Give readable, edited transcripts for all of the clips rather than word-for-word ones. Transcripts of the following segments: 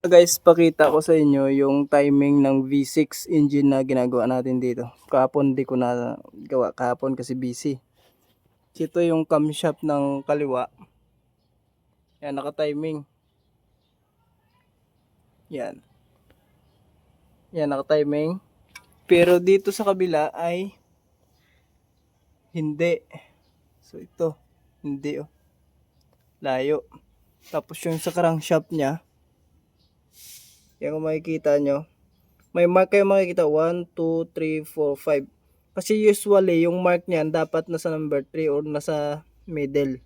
Guys, pakita ko sa inyo yung timing ng V6 engine na ginagawa natin dito. Kahapon di ko na gawa, kahapon kasi busy. Ito yung camshaft ng kaliwa. Yan, naka-timing. Yan. Yan, naka-timing. Pero dito sa kabila ay hindi. So ito, hindi oh. Layo. Tapos yung sa crankshaft niya, yan kung makikita nyo, may mark kayo makikita 1, 2, 3, 4, 5. Kasi usually yung mark niyan dapat nasa number 3 or nasa middle.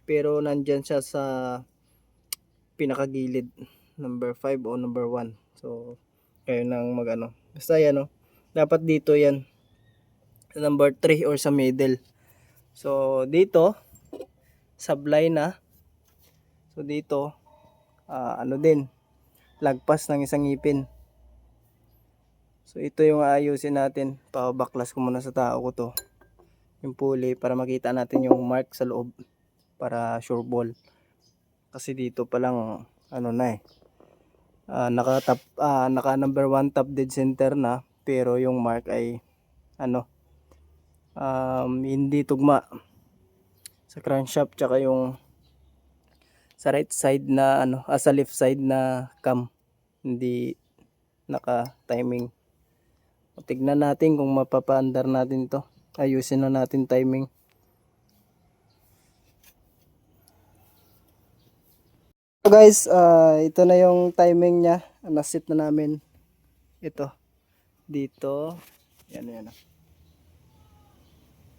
Pero nandyan siya sa pinakagilid, number 5 o number 1. So kayo nang magano. Basta yan oh. Dapat dito yan. Sa number 3 or sa middle. So dito sablay na. So dito ano din, lagpas ng isang ngipin. So ito yung aayusin natin. Pabaklas ko muna sa tao ko to, yung pulley, para makita natin yung mark sa loob, para sure ball. Kasi dito pa lang ano na naka number 1 top dead center na, pero yung mark ay ano hindi tugma sa crankshaft tsaka yung sa right side na sa left side na cam, hindi naka timing. Tignan natin kung mapapaandar natin to. Ayusin na natin timing. So guys, ito na yung timing niya. Nasit na namin. Ito. Dito. Yan yan.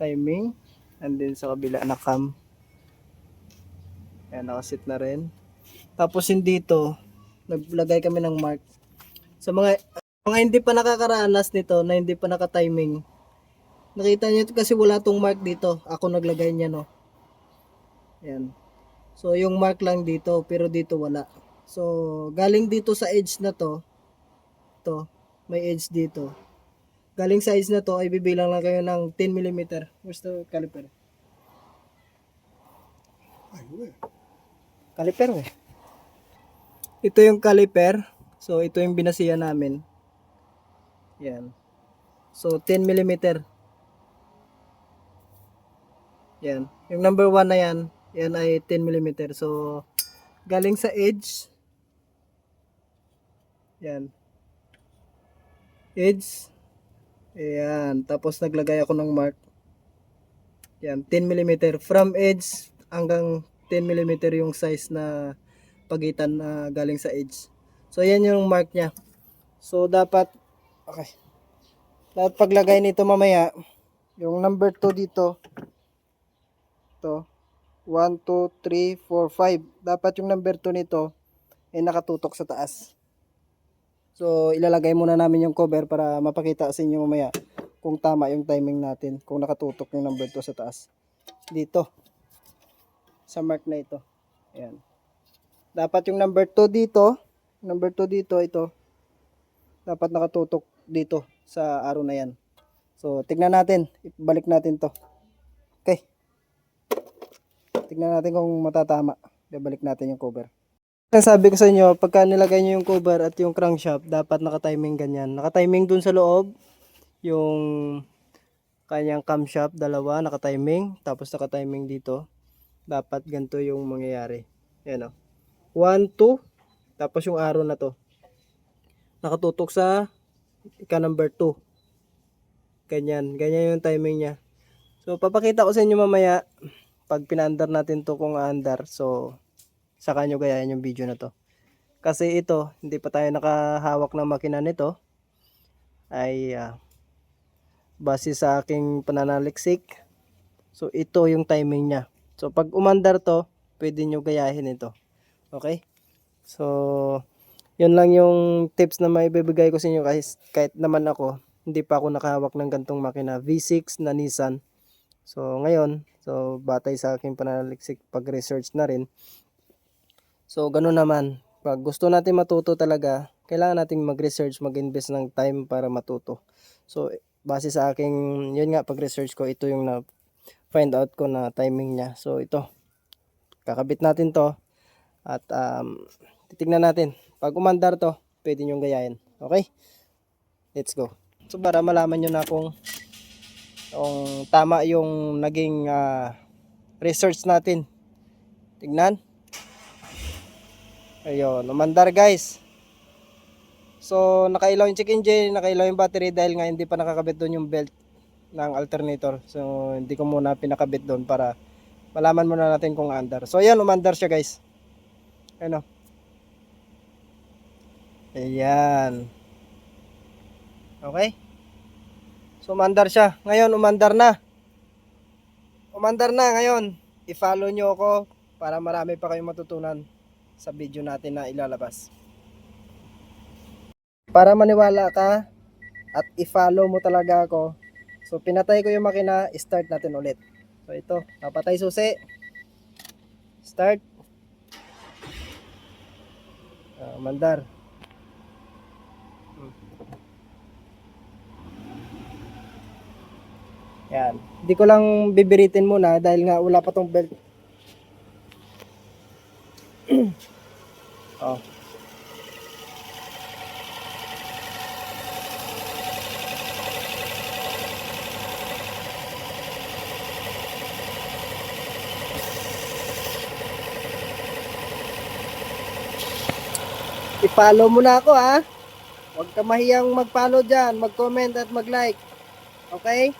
Timing. And then sa kabila na cam. Yan, nakasit na rin. Tapos hindi dito, naglagay kami ng mark. Sa mga hindi pa nakakaranas nito, na hindi pa naka-timing, nakita niyo kasi wala tong mark dito. Ako naglagay niya, no. Yan. So yung mark lang dito, pero dito wala. So galing dito sa edge na to, may edge dito. Galing sa edge na to ay bibilang lang kayo ng 10 mm. Where's the caliper? Caliper eh. Ito yung caliper. So ito yung binasiya namin. Yan. So 10 mm. Yan. Yung number 1 na yan, yan ay 10 mm. So galing sa edge. Yan. Edge. Ayan. Tapos naglagay ako ng mark. Yan. 10 mm. From edge hanggang 10 mm yung size na pagitan na galing sa edge. So yan yung mark niya. So dapat, okay, dapat paglagay nito mamaya, yung number 2 dito, to 1, 2, 3, 4, 5, dapat yung number 2 nito ay nakatutok sa taas. So ilalagay muna namin yung cover para mapakita sa inyo mamaya kung tama yung timing natin, kung nakatutok yung number 2 sa taas. Dito sa mark na ito. Ayan. Dapat yung number 2 dito, ito, dapat nakatutok dito sa arrow na yan. So tignan natin, ibalik natin to. Okay, tignan natin kung matatama. Ibalik natin yung cover. Sabi ko sa inyo, pagka nilagay nyo yung cover at yung crankshaft, dapat naka-timing ganyan. Naka-timing dun sa loob, yung kanyang camshaft, dalawa, naka-timing. Tapos naka-timing dito. Dapat ganito yung mangyayari. Yan o. 1, 2. Tapos yung arrow na to, nakatutok sa number 2. Ganyan yung timing niya. So papakita ko sa inyo mamaya pag pinaandar natin to kung aandar. So saka nyo gayahin yung video na to. Kasi ito, hindi pa tayo nakahawak ng makina nito. Ay base sa aking pananaliksik. So ito yung timing niya. So pag umandar to, pwede nyo gayahin ito. Okay? So yun lang yung tips na maibibigay ko sa inyo, kahit naman ako, hindi pa ako nakahawak ng gantong makina, V6 na Nissan. So ngayon, so batay sa aking pananaliksik, pag-research na rin. So ganun naman, pag gusto natin matuto talaga, kailangan nating mag-research, mag-invest ng time para matuto. So base sa aking, yun nga, pag-research ko, ito yung na-find out ko na timing niya. So ito, kakabit natin to at titignan natin Pag umandar to, pwede nyo gayahin. Okay? Let's go. So para malaman nyo na kung tama yung naging research natin. Tignan. Ayun, umandar guys. So nakailaw yung check engine, nakailaw yung battery dahil nga hindi pa nakakabit doon yung belt ng alternator. So hindi ko muna pinakabit doon para malaman muna natin kung andar. So ayan, umandar siya guys. Ano? Ayan. Okay? So umandar siya. Ngayon umandar na. Umandar na ngayon. I-follow nyo ako para marami pa kayong matutunan sa video natin na ilalabas. Para maniwala ka at i-follow mo talaga ako. So pinatay ko yung makina, start natin ulit. So ito, napatay susi. Start. Mandar. Yan. Hindi ko lang bibiritin muna dahil nga wala pa tong belt. Oh. I-follow mo na ako ha. Huwag ka mahiyang mag-follow dyan, mag-comment at mag-like. Okay?